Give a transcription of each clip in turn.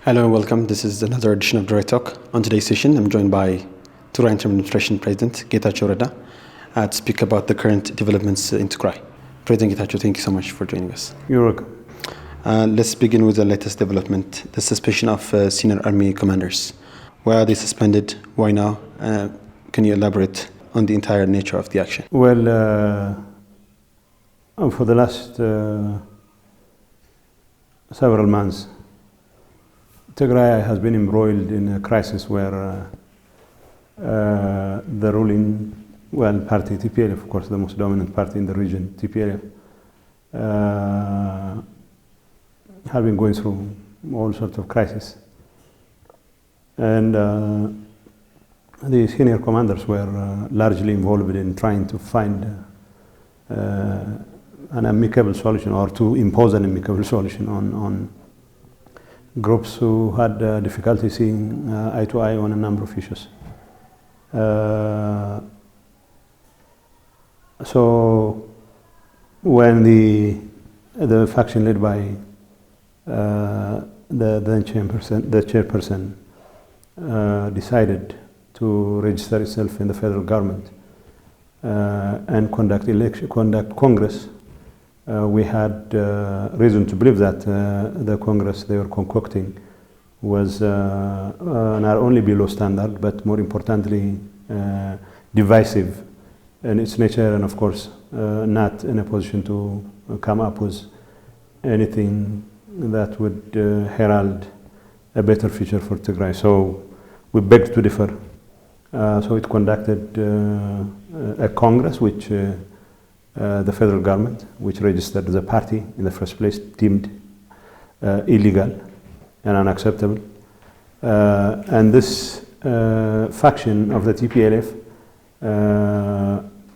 Hello and welcome. This is another edition of Direct Talk. On today's session, I'm joined by Tigray Interim Administration President Getachew Reda to speak about the current developments in Tigray. President Getachew, thank you so much for joining us. You're welcome. Let's begin with the latest development, the suspension of senior army commanders. Why are they suspended? Why now? Can you elaborate on the entire nature of the action? Well, for the last several months, Tigray has been embroiled in a crisis where the ruling party, TPLF, of course, the most dominant party in the region, TPLF, have been going through all sorts of crises. And the senior commanders were largely involved in trying to find an amicable solution, or to impose an amicable solution on groups who had difficulty seeing eye to eye on a number of issues. So when the faction led by the chairperson decided to register itself in the federal government and conduct Congress, we had reason to believe that the Congress they were concocting was not only below standard, but more importantly divisive in its nature, and of course not in a position to come up with anything that would herald a better future for Tigray. So we begged to differ. So it conducted a Congress which the federal government, which registered the party in the first place, deemed illegal and unacceptable. And this faction of the TPLF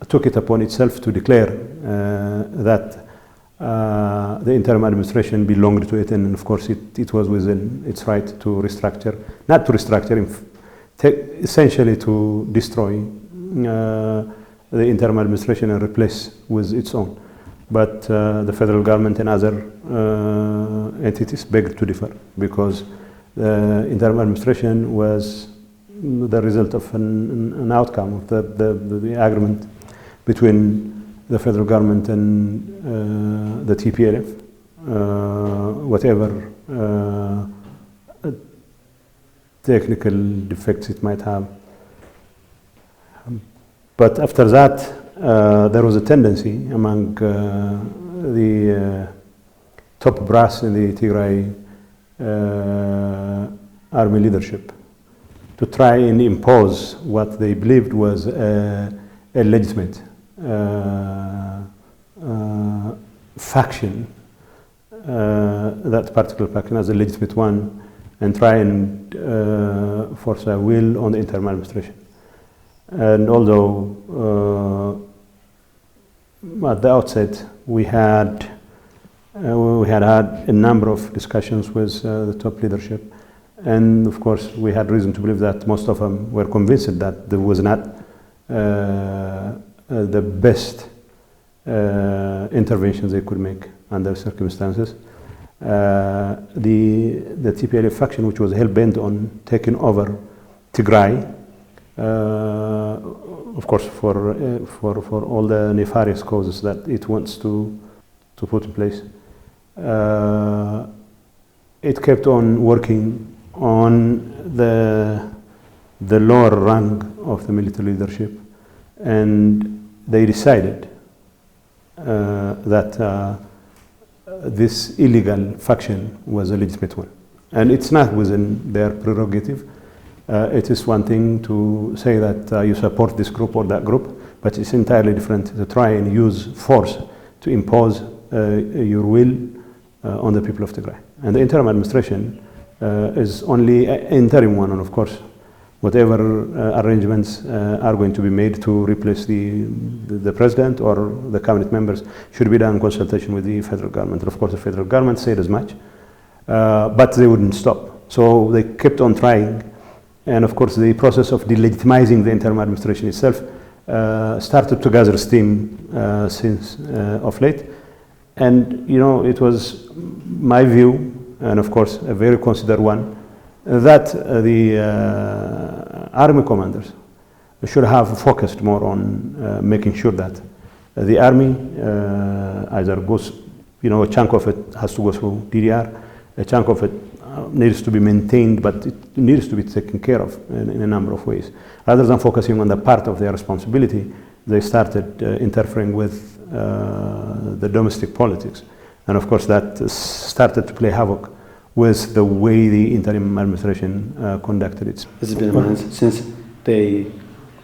took it upon itself to declare that the interim administration belonged to it, and of course it was within its right to restructure, not to restructure, essentially to destroy the interim administration and replace with its own. But the federal government and other entities begged to differ, because the interim administration was the result of an outcome of the agreement between the federal government and the TPLF, whatever technical defects it might have. But after that, there was a tendency among the top brass in the Tigray army leadership to try and impose what they believed was a legitimate faction, that particular faction as a legitimate one, and try and force a will on the interim administration. And although at the outset we had had a number of discussions with the top leadership, and of course we had reason to believe that most of them were convinced that there was not the best interventions they could make under circumstances. The TPLF faction, which was hell-bent on taking over Tigray, of course, for all the nefarious causes that it wants to put in place, it kept on working on the lower rank of the military leadership, and they decided that this illegal faction was a legitimate one, and it's not within their prerogative. It is one thing to say that you support this group or that group, but it's entirely different to try and use force to impose your will on the people of Tigray. And the interim administration is only an interim one, and of course, whatever arrangements are going to be made to replace the president or the cabinet members should be done in consultation with the federal government. And of course, the federal government said as much, but they wouldn't stop. So they kept on trying. And of course, the process of delegitimizing the interim administration itself started to gather steam since of late. And, you know, it was my view, and of course, a very considered one, that the army commanders should have focused more on making sure that the army either goes, a chunk of it has to go through DDR, a chunk of it needs to be maintained, but it needs to be taken care of in a number of ways. Rather than focusing on the part of their responsibility, they started interfering with the domestic politics. And of course, that started to play havoc with the way the interim administration conducted it. This has been a month since they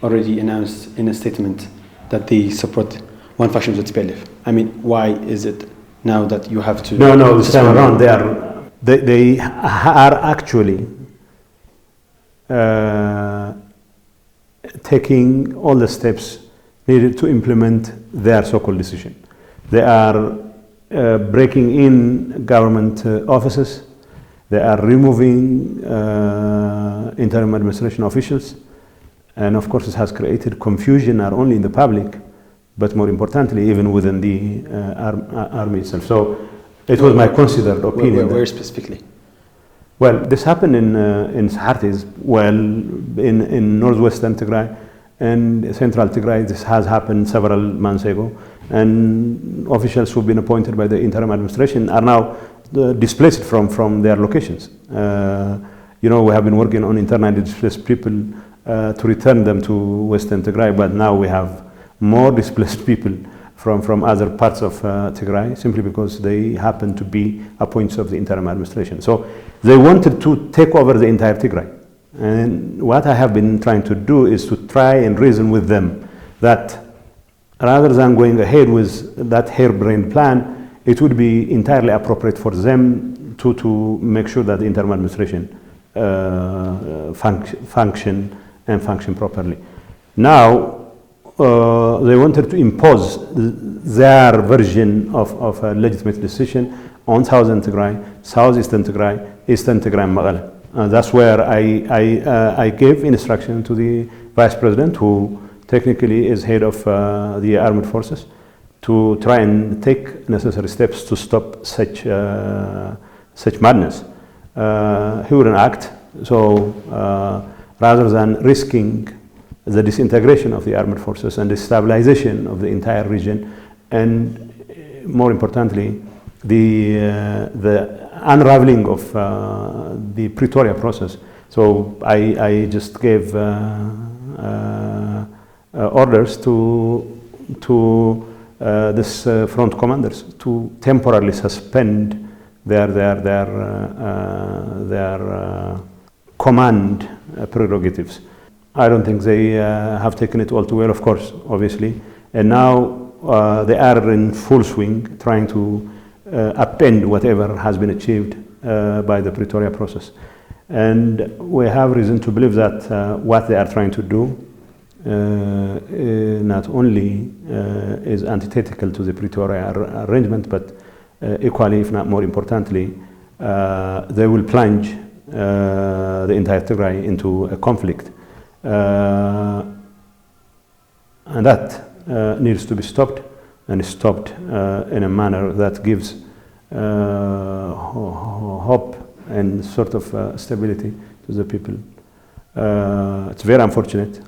already announced in a statement that they support one faction with TPLF. I mean, why is it now that you have to... No, this time around they are actually taking all the steps needed to implement their so-called decision. They are breaking in government offices. They are removing interim administration officials. And of course, it has created confusion not only in the public, but more importantly, even within the army itself. So it was my considered opinion. Where specifically? Well, this happened in Sahartis, in northwestern Tigray and central Tigray. This has happened several months ago. And officials who've been appointed by the interim administration are now displaced from their locations. We have been working on internally displaced people to return them to Western Tigray, but now we have more displaced people from other parts of Tigray simply because they happen to be appointees of the interim administration. So they wanted to take over the entire Tigray. And what I have been trying to do is to try and reason with them that rather than going ahead with that harebrained plan, it would be entirely appropriate for them to make sure that the interim administration function properly. Now, they wanted to impose their version of a legitimate decision on southern Tigray, southeastern Tigray, eastern Tigray, and Mekelle. That's where I gave instruction to the vice president, who technically is head of the armed forces, to try and take necessary steps to stop such madness. He wouldn't act. So rather than risking the disintegration of the armed forces and the stabilization of the entire region, and more importantly, the unraveling of the Pretoria process. So I just gave orders to this front commanders to temporarily suspend their command prerogatives. I don't think they have taken it all too well, of course, obviously. And now they are in full swing trying to append whatever has been achieved by the Pretoria process. And we have reason to believe that what they are trying to do not only is antithetical to the Pretoria arrangement, but equally, if not more importantly, they will plunge the entire Tigray into a conflict. And that needs to be stopped, and stopped in a manner that gives hope and sort of stability to the people. It's very unfortunate.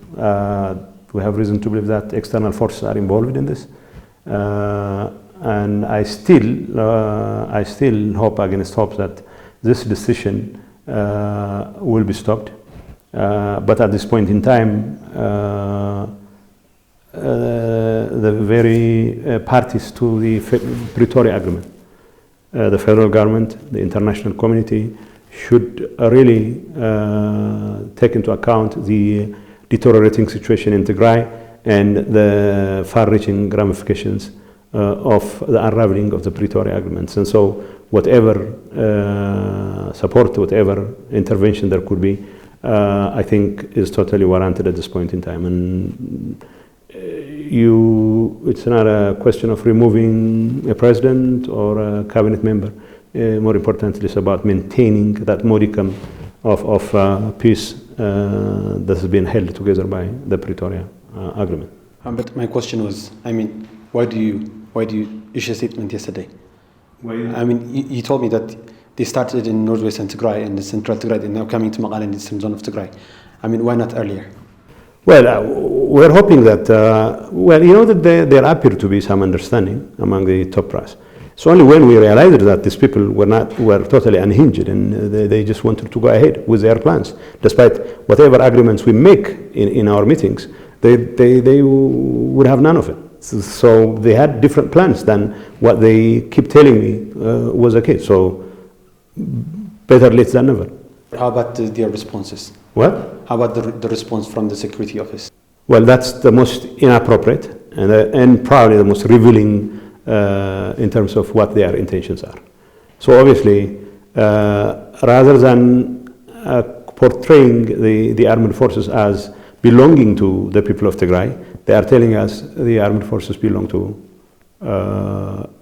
We have reason to believe that external forces are involved in this. And I still hope against hope that this decision will be stopped. But at this point in time, the very parties to the Pretoria Agreement, the federal government, the international community, should really take into account the deteriorating situation in Tigray and the far-reaching ramifications of the unraveling of the Pretoria agreements. And so whatever support, whatever intervention there could be, I think is totally warranted at this point in time. And it's not a question of removing a president or a cabinet member. More importantly, it's about maintaining that modicum of peace that has been held together by the Pretoria agreement. But my question was, I mean, why do you issue a statement yesterday? I mean, you told me that they started in northwestern Tigray and the central Tigray. They're now coming to Maqala in the eastern zone of Tigray. I mean, why not earlier? Well, we're hoping that, that there appear to be some understanding among the top brass. It's only when we realized that these people were totally unhinged and they just wanted to go ahead with their plans. Despite whatever agreements we make in our meetings, they would have none of it. So they had different plans than what they keep telling me was the case. So better late than never. How about their responses? What? How about the response from the security office? Well, that's the most inappropriate and probably the most revealing in terms of what their intentions are. So obviously, rather than portraying the armed forces as belonging to the people of Tigray, they are telling us the armed forces belong to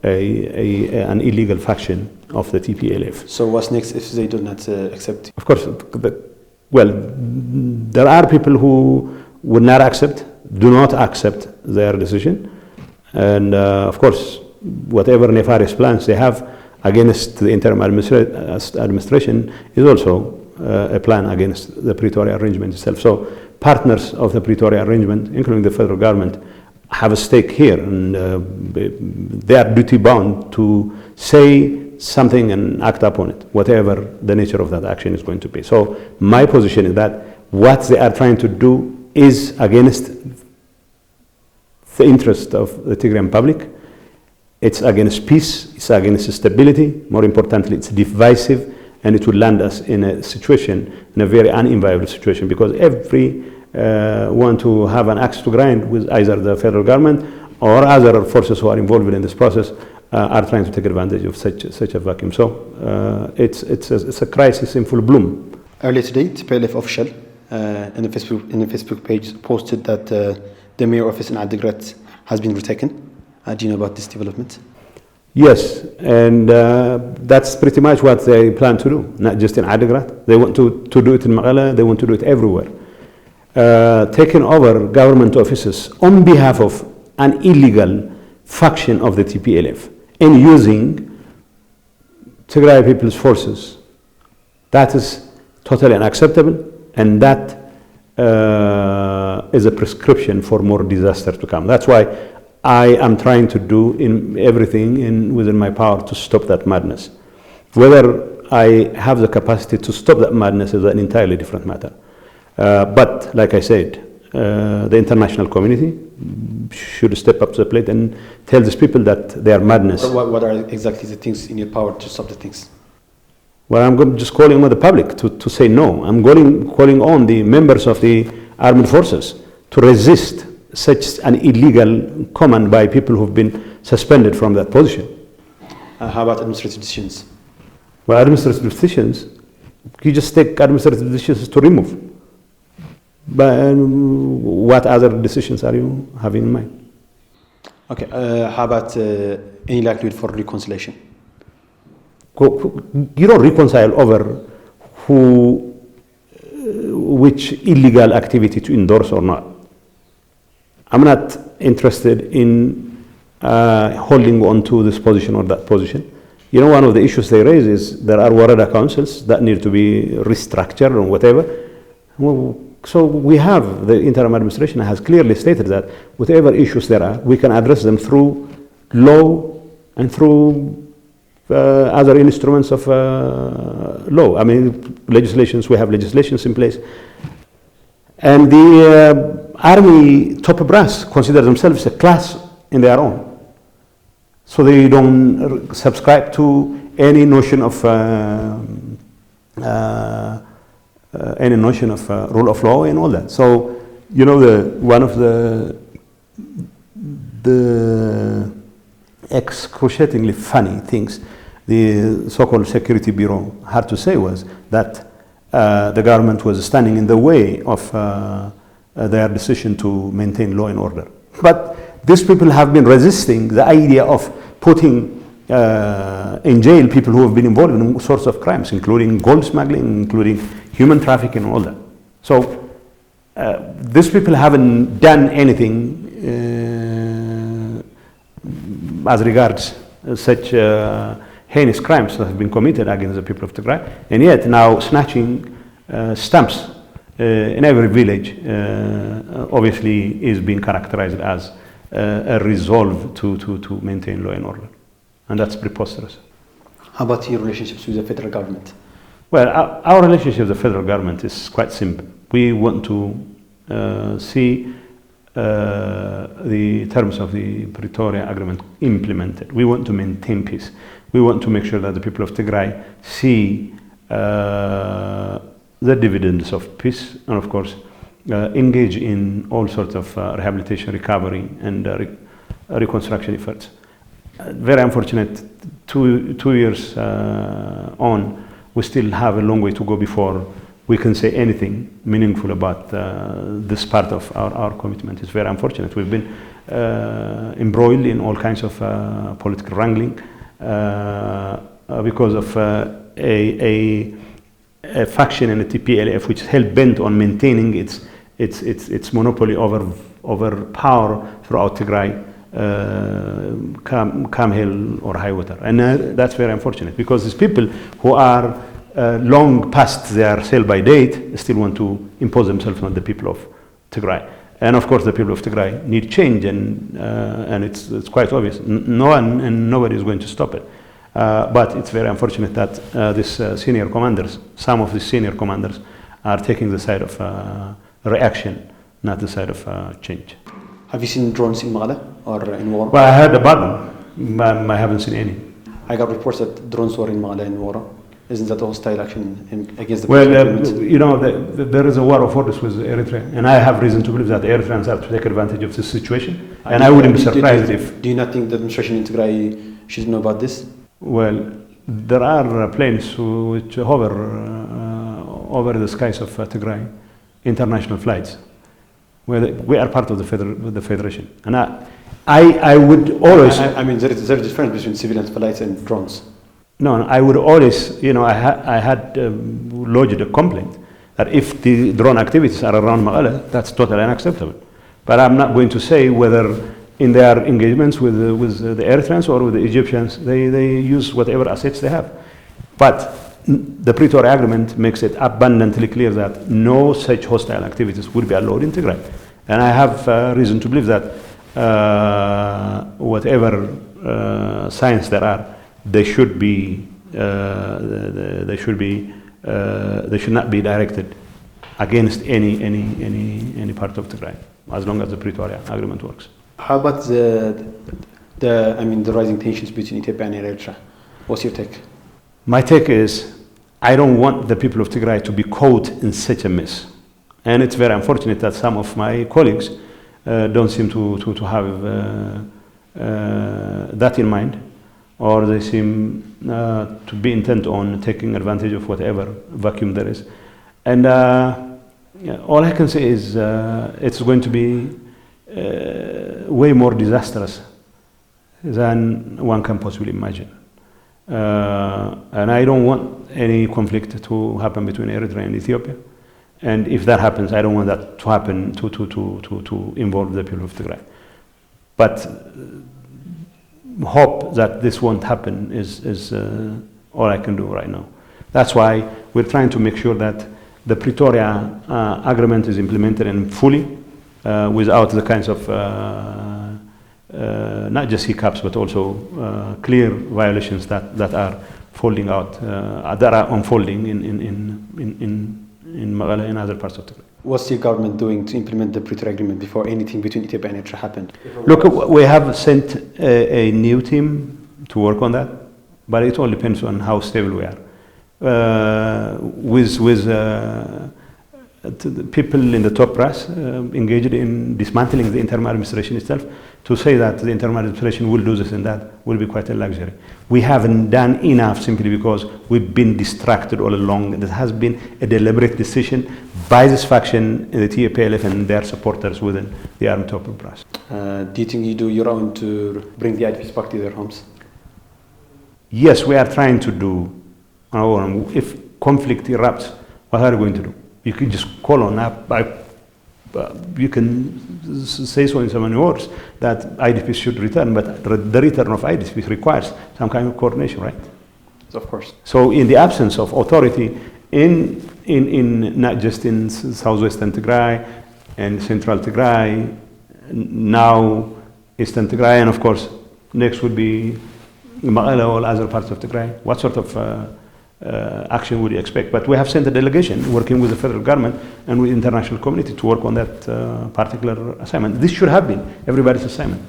an illegal faction of the TPLF. So what's next if they do not accept? Of course, there are people who would not accept, do not accept their decision. And of course, whatever nefarious plans they have against the interim administration is also a plan against the Pretoria arrangement itself. So partners of the Pretoria arrangement, including the federal government, have a stake here, and they are duty bound to say something and act upon it, whatever the nature of that action is going to be. So my position is that what they are trying to do is against the interest of the Tigrayan public. It's against peace, it's against stability. More importantly, it's divisive, and it will land us in a situation, in a very unenviable situation, because every want to have an axe to grind with either the federal government or other forces who are involved in this process are trying to take advantage of such a vacuum. So it's a crisis in full bloom. Earlier today, TPLF official in the Facebook page posted that the mayor office in Adigrat has been retaken. Do you know about this development? Yes, and that's pretty much what they plan to do, not just in Adigrat. They want to do it in Maqala, they want to do it everywhere. Taking over government offices on behalf of an illegal faction of the TPLF and using Tigray People's Forces. That is totally unacceptable, and that is a prescription for more disaster to come. That's why I am trying to do everything within my power to stop that madness. Whether I have the capacity to stop that madness is an entirely different matter. But like I said, the international community should step up to the plate and tell these people that they are madness. What are exactly the things in your power to stop the things? Well, I'm just calling on the public to say no. I'm calling on the members of the armed forces to resist such an illegal command by people who've been suspended from that position. How about administrative decisions? Well, administrative decisions, you just take administrative decisions to remove. But what other decisions are you having in mind? Okay, how about any likelihood for reconciliation? You don't reconcile over which illegal activity to endorse or not. I'm not interested in holding on to this position or that position. You know, one of the issues they raise is there are Warada councils that need to be restructured or whatever. Well, so we have, the interim administration has clearly stated that whatever issues there are, we can address them through law and through other instruments of law. I mean, legislations, we have legislations in place. And the army top brass consider themselves a class in their own. So they don't subscribe to any notion of rule of law and all that. So, you know, one of the excruciatingly funny things the so-called Security Bureau had to say was that the government was standing in the way of their decision to maintain law and order. But these people have been resisting the idea of putting in jail people who have been involved in all sorts of crimes, including gold smuggling, including human trafficking and all that. So these people haven't done anything as regards such heinous crimes that have been committed against the people of Tigray, and yet now snatching stamps in every village obviously is being characterized as a resolve to maintain law and order. And that's preposterous. How about your relationships with the federal government? Well, our relationship with the federal government is quite simple. We want to see the terms of the Pretoria Agreement implemented. We want to maintain peace. We want to make sure that the people of Tigray see the dividends of peace, and of course engage in all sorts of rehabilitation, recovery, and reconstruction efforts. Very unfortunate, two years on, we still have a long way to go before we can say anything meaningful about this part of our commitment. It's very unfortunate. We've been embroiled in all kinds of political wrangling because of a faction in the TPLF which is hell-bent on maintaining its monopoly over power throughout Tigray, come hell or high water. And that's very unfortunate, because these people who are long past their sell-by date still want to impose themselves on the people of Tigray. And of course the people of Tigray need change, and it's quite obvious. No one and nobody is going to stop it. But it's very unfortunate that these senior commanders, some of the senior commanders, are taking the side of reaction, not the side of change. Have you seen drones in Male or in Wara? Well, I heard about them, but I haven't seen any. I got reports that drones were in Male and Wara. Isn't that a hostile action against the Well, you know, there is a war of orders with Eritrea, and I have reason to believe that the Eritreans are to take advantage of this situation, and I wouldn't be surprised if... Do you not think the administration in Tigray should know about this? Well, there are planes which hover over the skies of Tigray, international flights, where we are part of the federation. And I would always... I mean, there is a difference between civilian flights and drones. No, I would always, you know, I had lodged a complaint that if the drone activities are around Maqala, that's totally unacceptable. But I'm not going to say whether in their engagements with the Eritreans or with the Egyptians, they use whatever assets they have. But the Pretoria Agreement makes it abundantly clear that no such hostile activities will be allowed in Tigray. And I have reason to believe that whatever signs there are, they should not be directed against any part of Tigray, as long as the Pretoria Agreement works. How about the rising tensions between Ethiopia and Eritrea? What's your take? My take is, I don't want the people of Tigray to be caught in such a mess. And it's very unfortunate that some of my colleagues don't seem to have that in mind, or they seem to be intent on taking advantage of whatever vacuum there is. And all I can say is it's going to be way more disastrous than one can possibly imagine. And I don't want any conflict to happen between Eritrea and Ethiopia. And if that happens, I don't want that to happen to involve the people of Tigray. But hope that this won't happen is all I can do right now. That's why we're trying to make sure that the Pretoria Agreement is implemented and fully, without the kinds of not just hiccups, but also clear violations that are folding out, that are unfolding in Maqala and other parts of Tigray. What's your government doing to implement the Pretoria Agreement before anything between Ethiopia and Eritrea happened? Look, we have sent a new team to work on that, but it all depends on how stable we are. With the people in the top brass engaged in dismantling the interim administration itself, to say that the interim administration will do this and that will be quite a luxury. We haven't done enough simply because we've been distracted all along. There has been a deliberate decision by this faction, the TPLF and their supporters within the armed top brass. Do you think you do your own to bring the IDPs back to their homes? Yes, we are trying to do our own. If conflict erupts, what are we going to do? You can just call on up. You can say so in so many words that IDPs should return, but the return of IDPs requires some kind of coordination, right? Of course. So in the absence of authority in not just in southwestern Tigray and central Tigray, now eastern Tigray, and of course next would be Maqala or other parts of Tigray, what sort of action would you expect? But we have sent a delegation working with the federal government and with the international community to work on that particular assignment. This should have been everybody's assignment.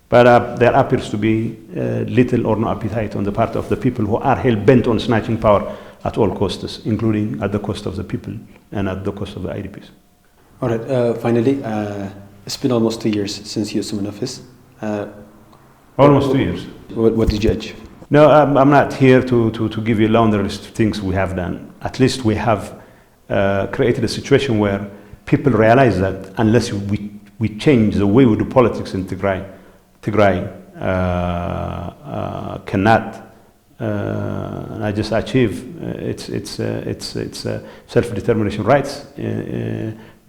But there appears to be little or no appetite on the part of the people who are hell-bent on snatching power at all costs, including at the cost of the people and at the cost of the IDPs. All right, finally, it's been almost 2 years since you assumed office. Almost 2 years. What did you achieve? No, I'm not here to give you a laundry list of things we have done. At least we have created a situation where people realize that unless we change the way we do politics in Tigray cannot not just achieve its self-determination rights,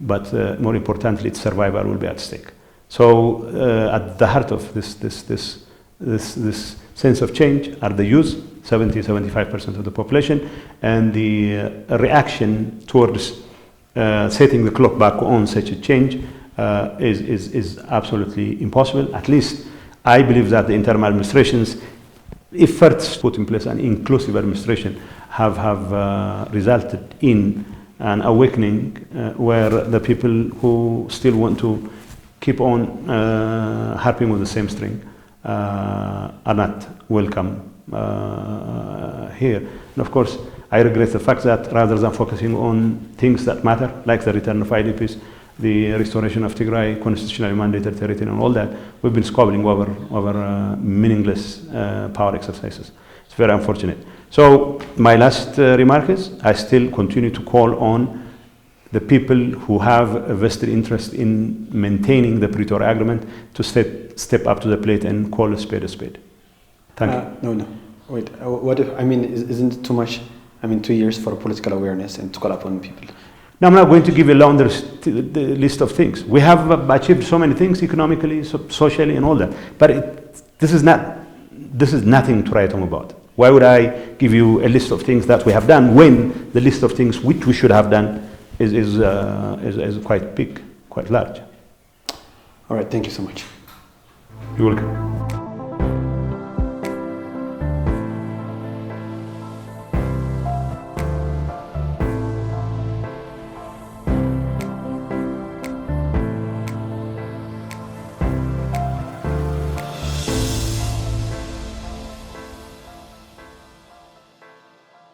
but more importantly, its survival will be at stake. So at the heart of this sense of change are the youth, 70-75% of the population, and the reaction towards setting the clock back on such a change is absolutely impossible. At least I believe that the interim administration's efforts to put in place an inclusive administration have resulted in an awakening where the people who still want to keep on harping with the same string are not welcome here. And of course, I regret the fact that rather than focusing on things that matter, like the return of IDPs, the restoration of Tigray, constitutionally mandated territory, and all that, we've been squabbling over meaningless power exercises. It's very unfortunate. So my last remark is, I still continue to call on the people who have a vested interest in maintaining the Pretoria Agreement to step up to the plate and call a spade a spade. Thank you. No. Wait, what if, isn't it too much? 2 years for political awareness and to call upon people. Now, I'm not going to give you a laundry list of things. We have achieved so many things economically, socially, and all that. But this is nothing to write home about. Why would I give you a list of things that we have done when the list of things which we should have done is quite big, quite large? All right, thank you so much. You're welcome.